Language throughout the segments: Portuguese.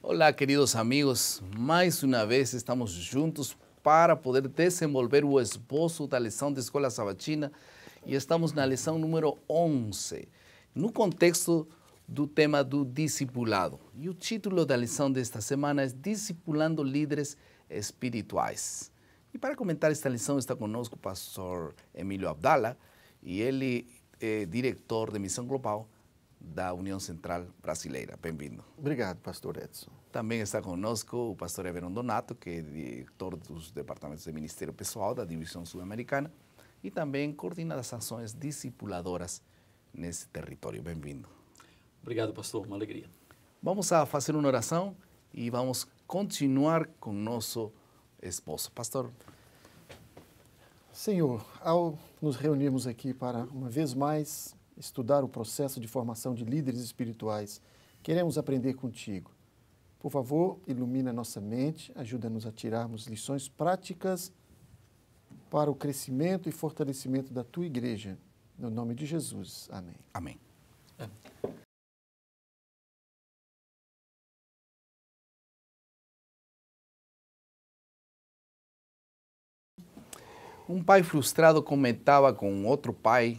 Olá, queridos amigos. Mais uma vez estamos juntos para poder desenvolver o esboço da lição de Escola Sabatina e estamos na lição número 11, no contexto do tema do discipulado. E o título da lição desta semana é Discipulando Líderes Espirituais. E para comentar esta lição está conosco o pastor Emílio Abdala e ele é diretor de Missão Global da União Central Brasileira. Bem-vindo. Obrigado, pastor Edson. Também está conosco o pastor Everon Donato, que é diretor dos departamentos de Ministério Pessoal da Divisão Sul-Americana e também coordena as ações discipuladoras nesse território. Bem-vindo. Obrigado, pastor. Uma alegria. Vamos a fazer uma oração e vamos continuar com nosso esposo. Pastor. Senhor, ao nos reunirmos aqui para, uma vez mais, estudar o processo de formação de líderes espirituais, queremos aprender contigo. Por favor, ilumina nossa mente, ajuda-nos a tirarmos lições práticas para o crescimento e fortalecimento da tua igreja. No nome de Jesus. Amém. Amém. Um pai frustrado comentava com outro pai: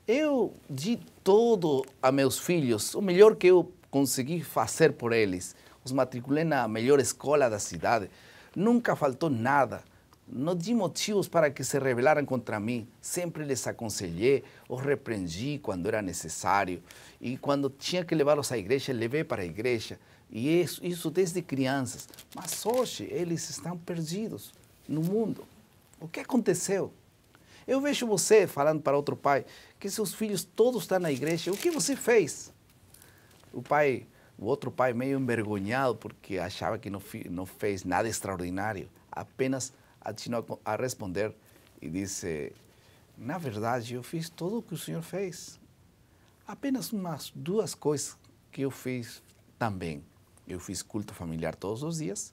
eu di todo a meus filhos, o melhor que eu consegui fazer por eles. Os matriculei na melhor escola da cidade. Nunca faltou nada. Não di motivos para que se rebelaram contra mim. Sempre les aconselhei, os repreendi quando era necessário. E quando tinha que levá-los à igreja, levei para a igreja. E isso desde crianças. Mas hoje eles estão perdidos no mundo. O que aconteceu? Eu vejo você falando para outro pai que seus filhos todos estão na igreja. O que você fez? O outro pai meio envergonhado porque achava que não fez nada extraordinário. Apenas atinou a responder e disse: na verdade, eu fiz tudo o que o Senhor fez. Apenas umas duas coisas que eu fiz também. Eu fiz culto familiar todos os dias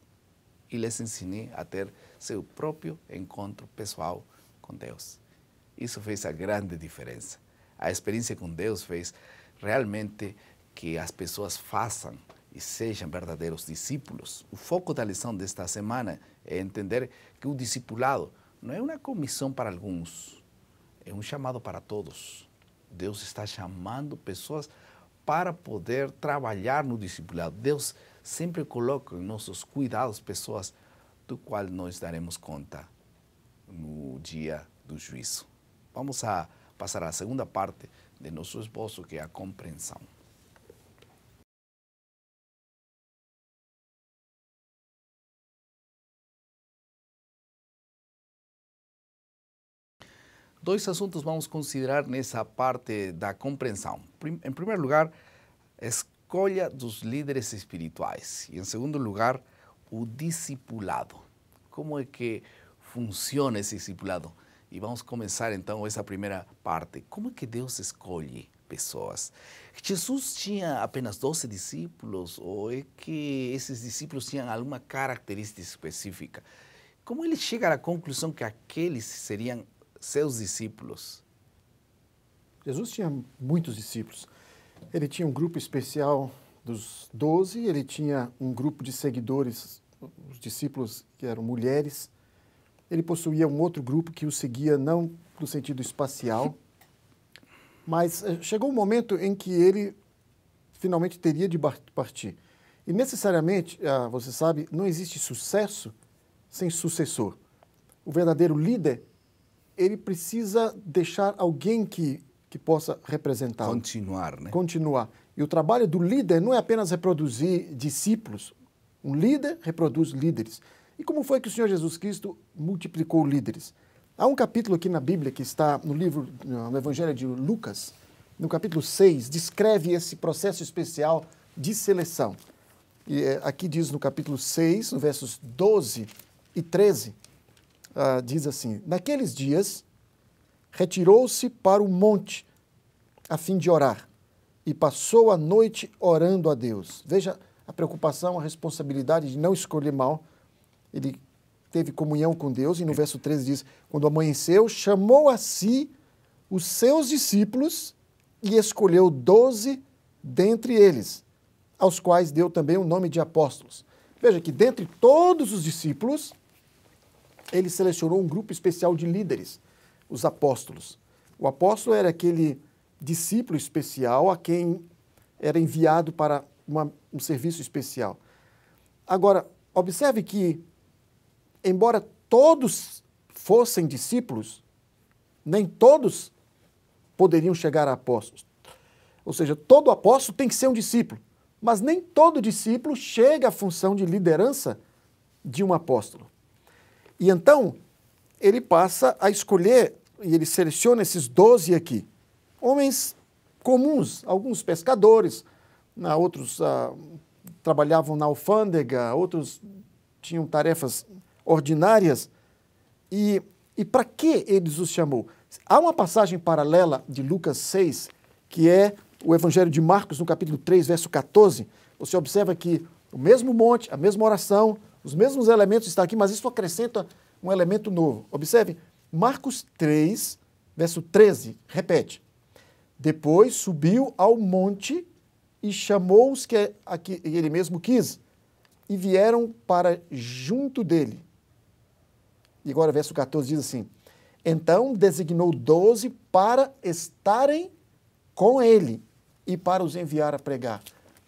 e lhes ensinei a ter seu próprio encontro pessoal com Deus. Isso fez a grande diferença. A experiência com Deus fez realmente que as pessoas façam e sejam verdadeiros discípulos. O foco da lição desta semana é entender que o discipulado não é uma comissão para alguns, é um chamado para todos. Deus está chamando pessoas para poder trabalhar no discipulado. Deus sempre coloca em nossos cuidados pessoas do qual nós daremos conta no dia do juízo. Vamos a passar à segunda parte de nosso esboço, que é a compreensão. Dois assuntos vamos considerar nessa parte da compreensão. Em primeiro lugar, a escolha dos líderes espirituais. E em segundo lugar, o discipulado. Como é que funciona esse discipulado? E vamos começar então essa primeira parte. Como é que Deus escolhe pessoas? Jesus tinha apenas 12 discípulos ou é que esses discípulos tinham alguma característica específica? Como ele chega à conclusão que aqueles seriam seus discípulos? Jesus tinha muitos discípulos. Ele tinha um grupo especial dos 12, ele tinha um grupo de seguidores, os discípulos que eram mulheres. Ele possuía um outro grupo que o seguia não no sentido espacial, mas chegou um momento em que ele finalmente teria de partir. E necessariamente, você sabe, não existe sucesso sem sucessor. O verdadeiro líder, ele precisa deixar alguém que possa representá-lo. Continuar, né? Continuar. E o trabalho do líder não é apenas reproduzir discípulos. Um líder reproduz líderes. E como foi que o Senhor Jesus Cristo multiplicou líderes? Há um capítulo aqui na Bíblia que está no Evangelho de Lucas, no capítulo 6, descreve esse processo especial de seleção. E aqui diz no capítulo 6, no versos 12 e 13, diz assim: naqueles dias, retirou-se para o monte a fim de orar e passou a noite orando a Deus. Veja a preocupação, a responsabilidade de não escolher mal. Ele teve comunhão com Deus e no verso 13 diz: quando amanheceu, chamou a si os seus discípulos e escolheu 12 dentre eles, aos quais deu também o nome de apóstolos. Veja que dentre todos os discípulos, ele selecionou um grupo especial de líderes, os apóstolos. O apóstolo era aquele discípulo especial a quem era enviado para um serviço especial. Agora, observe que, embora todos fossem discípulos, nem todos poderiam chegar a apóstolos. Ou seja, todo apóstolo tem que ser um discípulo, mas nem todo discípulo chega à função de liderança de um apóstolo. E então, ele passa a escolher, e ele seleciona esses 12 aqui, homens comuns, alguns pescadores, outros trabalhavam na alfândega, outros tinham tarefas ordinárias. E para que ele os chamou? Há uma passagem paralela de Lucas 6, que é o Evangelho de Marcos, no capítulo 3, verso 14. Você observa que o mesmo monte, a mesma oração, os mesmos elementos estão aqui, mas isso acrescenta um elemento novo. Observe, Marcos 3, verso 13, repete. Depois subiu ao monte e chamou os que ele mesmo quis, e vieram para junto dele. E agora, verso 14 diz assim: então designou 12 para estarem com ele e para os enviar a pregar.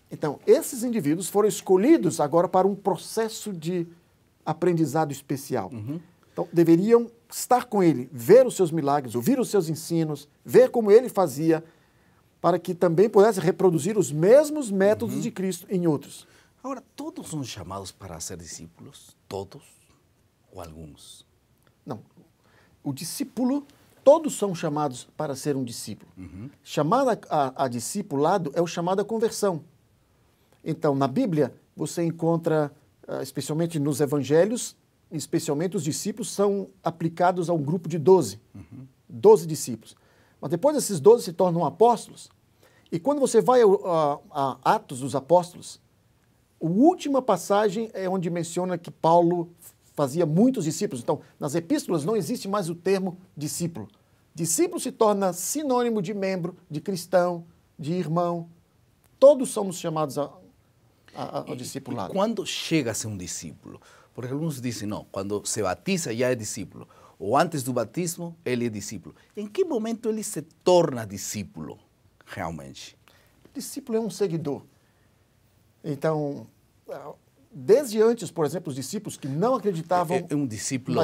Então, esses indivíduos foram escolhidos agora para um processo de aprendizado especial. Então, deveriam estar com ele, ver os seus milagres, ouvir os seus ensinos, ver como ele fazia, para que também pudesse reproduzir os mesmos métodos de Cristo em outros. Agora, todos são chamados para ser discípulos? Todos? Ou alguns? Não. O discípulo, todos são chamados para ser um discípulo. Chamado a discipulado é o chamado à conversão. Então, na Bíblia, você encontra, especialmente nos evangelhos, especialmente os discípulos são aplicados a um grupo de 12. 12 discípulos. Mas depois esses 12 se tornam apóstolos. E quando você vai a Atos dos Apóstolos, a última passagem é onde menciona que Paulo fazia muitos discípulos. Então, nas epístolas não existe mais o termo discípulo. Discípulo se torna sinônimo de membro, de cristão, de irmão. Todos somos chamados ao discipulado. E quando chega a ser um discípulo? Porque alguns dizem, não, quando se batiza já é discípulo. Ou antes do batismo, ele é discípulo. Em que momento ele se torna discípulo, realmente? Discípulo é um seguidor. Então, desde antes, por exemplo, os discípulos que não acreditavam... É um discípulo,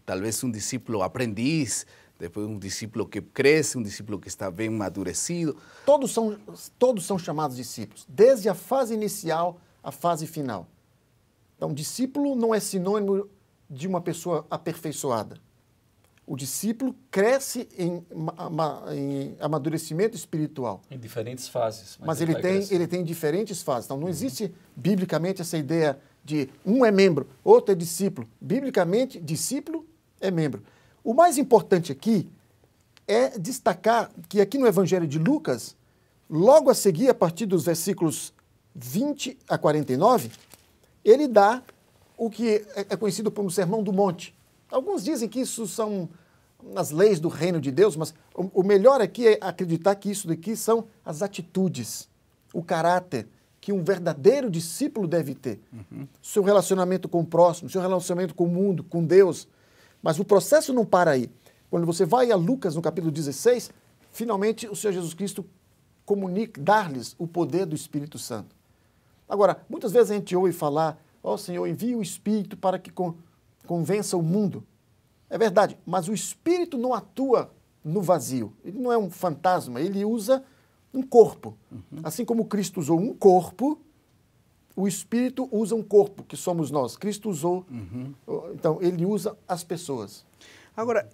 talvez um discípulo aprendiz, depois um discípulo que cresce, um discípulo que está bem amadurecido. Todos são chamados discípulos, desde a fase inicial à fase final. Então, discípulo não é sinônimo de uma pessoa aperfeiçoada. O discípulo cresce em amadurecimento espiritual. Em diferentes fases. Mas ele tem diferentes fases. Então, não existe, biblicamente, essa ideia de um é membro, outro é discípulo. Biblicamente, discípulo é membro. O mais importante aqui é destacar que aqui no Evangelho de Lucas, logo a seguir, a partir dos versículos 20 a 49, ele dá o que é conhecido como Sermão do Monte. Alguns dizem que isso são as leis do reino de Deus, mas o melhor aqui é acreditar que isso daqui são as atitudes, o caráter que um verdadeiro discípulo deve ter. Seu relacionamento com o próximo, seu relacionamento com o mundo, com Deus. Mas o processo não para aí. Quando você vai a Lucas, no capítulo 16, finalmente o Senhor Jesus Cristo comunica, dar-lhes o poder do Espírito Santo. Agora, muitas vezes a gente ouve falar, ó Senhor, envia o Espírito para que convença o mundo. É verdade, mas o Espírito não atua no vazio. Ele não é um fantasma, ele usa um corpo. Assim como Cristo usou um corpo, o Espírito usa um corpo, que somos nós. Cristo usou, então ele usa as pessoas. Agora,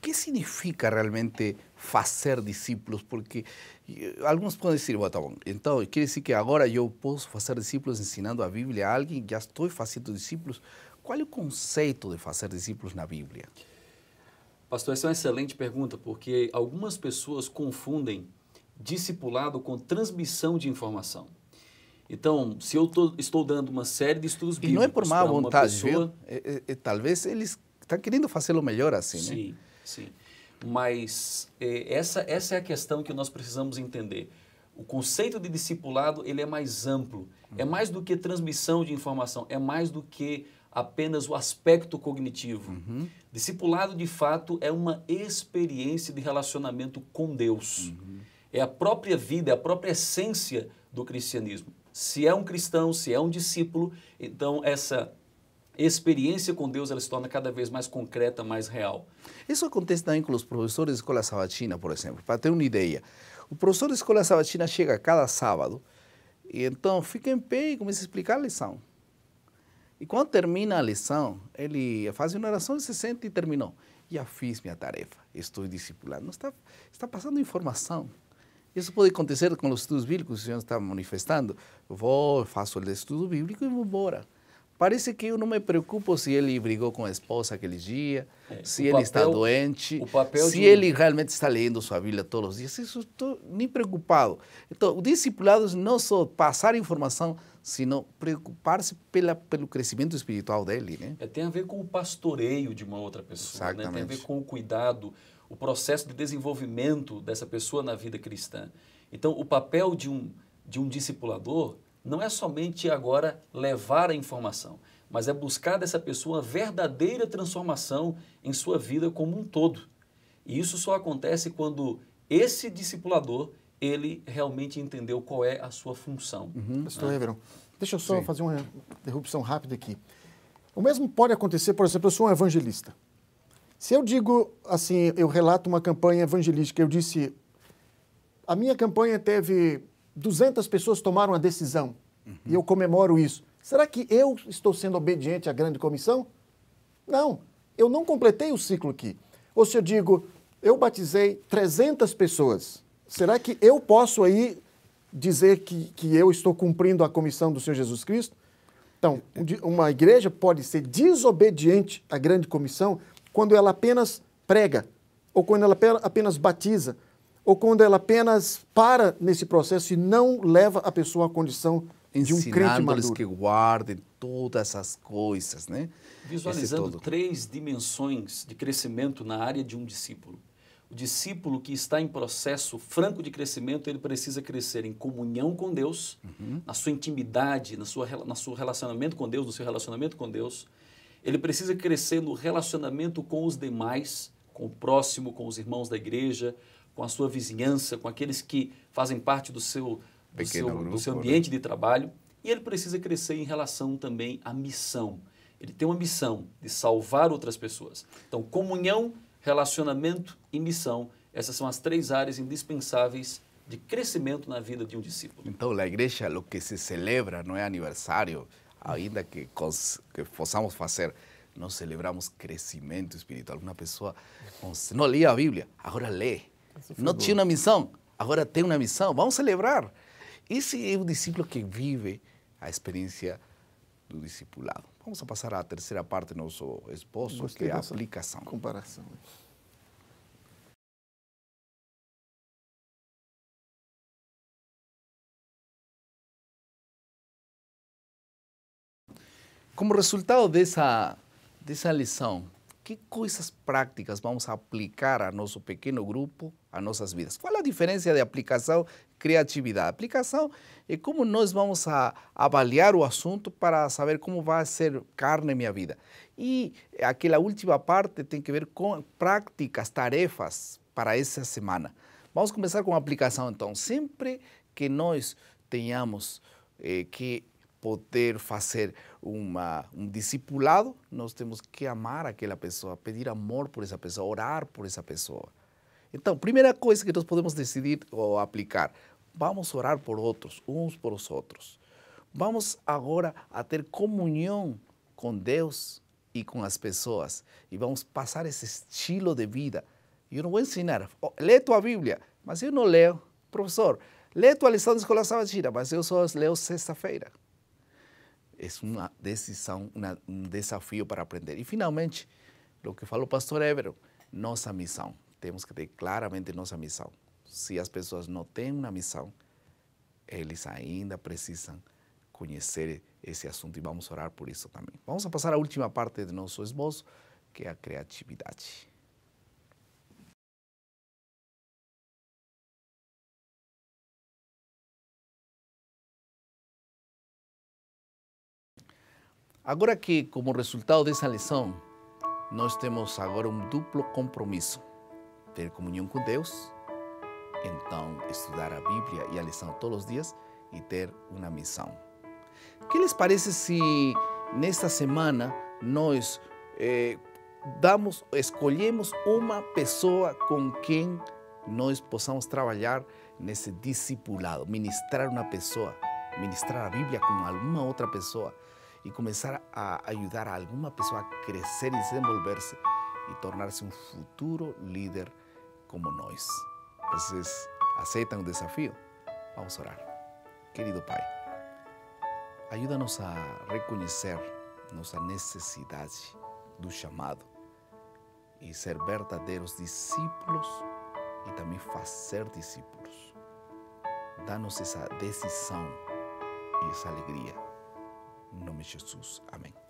que significa realmente fazer discípulos? Porque alguns podem dizer, tá bom, então quer dizer que agora eu posso fazer discípulos ensinando a Bíblia a alguém, já estou fazendo discípulos. Qual é o conceito de fazer discípulos na Bíblia? Pastor, essa é uma excelente pergunta, porque algumas pessoas confundem discipulado com transmissão de informação. Então, se eu estou dando uma série de estudos bíblicos... E não é por má vontade, pessoa... viu? Talvez eles estão querendo fazê-lo melhor assim, sim, né? Sim, mas essa é a questão que nós precisamos entender. O conceito de discipulado, ele é mais amplo. É mais do que transmissão de informação, é mais do que apenas o aspecto cognitivo. Discipulado, de fato, é uma experiência de relacionamento com Deus. É a própria vida, é a própria essência do cristianismo. Se é um cristão, se é um discípulo, então essa experiência com Deus ela se torna cada vez mais concreta, mais real. Isso acontece também com os professores de escola sabatina, por exemplo. Para ter uma ideia, o professor de escola sabatina chega cada sábado e então fica em pé e começa a explicar a lição. E quando termina a lição, ele faz uma oração e se sente e terminou. Já fiz minha tarefa, estou discipulado. Não está passando informação. Isso pode acontecer com os estudos bíblicos, o Senhor está manifestando. Eu vou, faço o estudo bíblico e vou embora. Parece que eu não me preocupo se ele brigou com a esposa aquele dia, se ele está doente, se ele realmente está lendo sua Bíblia todos os dias. Isso estou nem preocupado. Então, o discipulado não é só passar informação, sino preocupar-se pelo crescimento espiritual dele, né? Tem a ver com o pastoreio de uma outra pessoa, né? Tem a ver com o cuidado, o processo de desenvolvimento dessa pessoa na vida cristã. Então, o papel de um discipulador não é somente agora levar a informação, mas é buscar dessa pessoa uma verdadeira transformação em sua vida como um todo. E isso só acontece quando esse discipulador, ele realmente entendeu qual é a sua função. Pastor Everon, deixa eu só fazer uma interrupção rápida aqui. O mesmo pode acontecer, por exemplo, eu sou um evangelista. Se eu digo assim, eu relato uma campanha evangelística, eu disse, a minha campanha teve 200 pessoas tomaram a decisão, e eu comemoro isso. Será que eu estou sendo obediente à grande comissão? Não, eu não completei o ciclo aqui. Ou se eu digo, eu batizei 300 pessoas, será que eu posso aí dizer que eu estou cumprindo a comissão do Senhor Jesus Cristo? Então, uma igreja pode ser desobediente à grande comissão quando ela apenas prega, ou quando ela apenas batiza, ou quando ela apenas para nesse processo e não leva a pessoa à condição de um crente maduro. Que guardem todas essas coisas, né? Visualizando 3 dimensões de crescimento na área de um discípulo. O discípulo que está em processo franco de crescimento, ele precisa crescer em comunhão com Deus, na sua intimidade, no seu relacionamento com Deus, no seu relacionamento com Deus. Ele precisa crescer no relacionamento com os demais, com o próximo, com os irmãos da igreja, com a sua vizinhança, com aqueles que fazem parte do seu ambiente de trabalho. E ele precisa crescer em relação também à missão. Ele tem uma missão de salvar outras pessoas. Então, comunhão, relacionamento e missão, essas são as 3 áreas indispensáveis de crescimento na vida de um discípulo. Então, na igreja, o que se celebra não é aniversário, ainda que possamos fazer, nós celebramos crescimento espiritual. Uma pessoa não lia a Bíblia, agora lê. Não tinha uma missão, agora tem uma missão. Vamos celebrar. Esse é o discípulo que vive a experiência do discipulado. Vamos passar à terceira parte do nosso esboço, que é a aplicação. Comparação. Como resultado dessa lição, que coisas práticas vamos aplicar a nosso pequeno grupo, a nossas vidas? Qual é a diferença de aplicação e criatividade? Aplicação é como nós vamos avaliar o assunto para saber como vai ser carne em minha vida. E aquela última parte tem que ver com práticas, tarefas para essa semana. Vamos começar com a aplicação, então. Sempre que nós tenhamos que poder fazer um discipulado, nós temos que amar aquela pessoa, pedir amor por essa pessoa, orar por essa pessoa. Então, primeira coisa que nós podemos decidir ou aplicar, vamos orar por outros, uns por os outros. Vamos agora a ter comunhão com Deus e com as pessoas e vamos passar esse estilo de vida. Eu não vou ensinar, lê tua Bíblia, mas eu não leio. Professor, lê tua lição de escola sabatina, mas eu só leio sexta-feira. É uma decisão, um desafio para aprender. E, finalmente, o que falou o pastor Everon, nossa missão. Temos que ter claramente nossa missão. Se as pessoas não têm uma missão, eles ainda precisam conhecer esse assunto e vamos orar por isso também. Vamos passar à última parte do nosso esboço, que é a criatividade. Agora que, como resultado dessa lição, nós temos agora um duplo compromisso: ter comunhão com Deus, então estudar a Bíblia e a lição todos os dias e ter uma missão. O que lhes parece se nesta semana nós escolhemos uma pessoa com quem nós possamos trabalhar nesse discipulado, ministrar uma pessoa, ministrar a Bíblia com alguma outra pessoa e começar a ajudar a alguma pessoa a crescer e desenvolver-se e tornar-se um futuro líder como nós? Vocês aceitam o desafio? Vamos orar. Querido Pai, ajuda-nos a reconhecer nossa necessidade do chamado e ser verdadeiros discípulos e também fazer discípulos. Dá-nos essa decisão e essa alegria. Em nome de Jesus. Amém.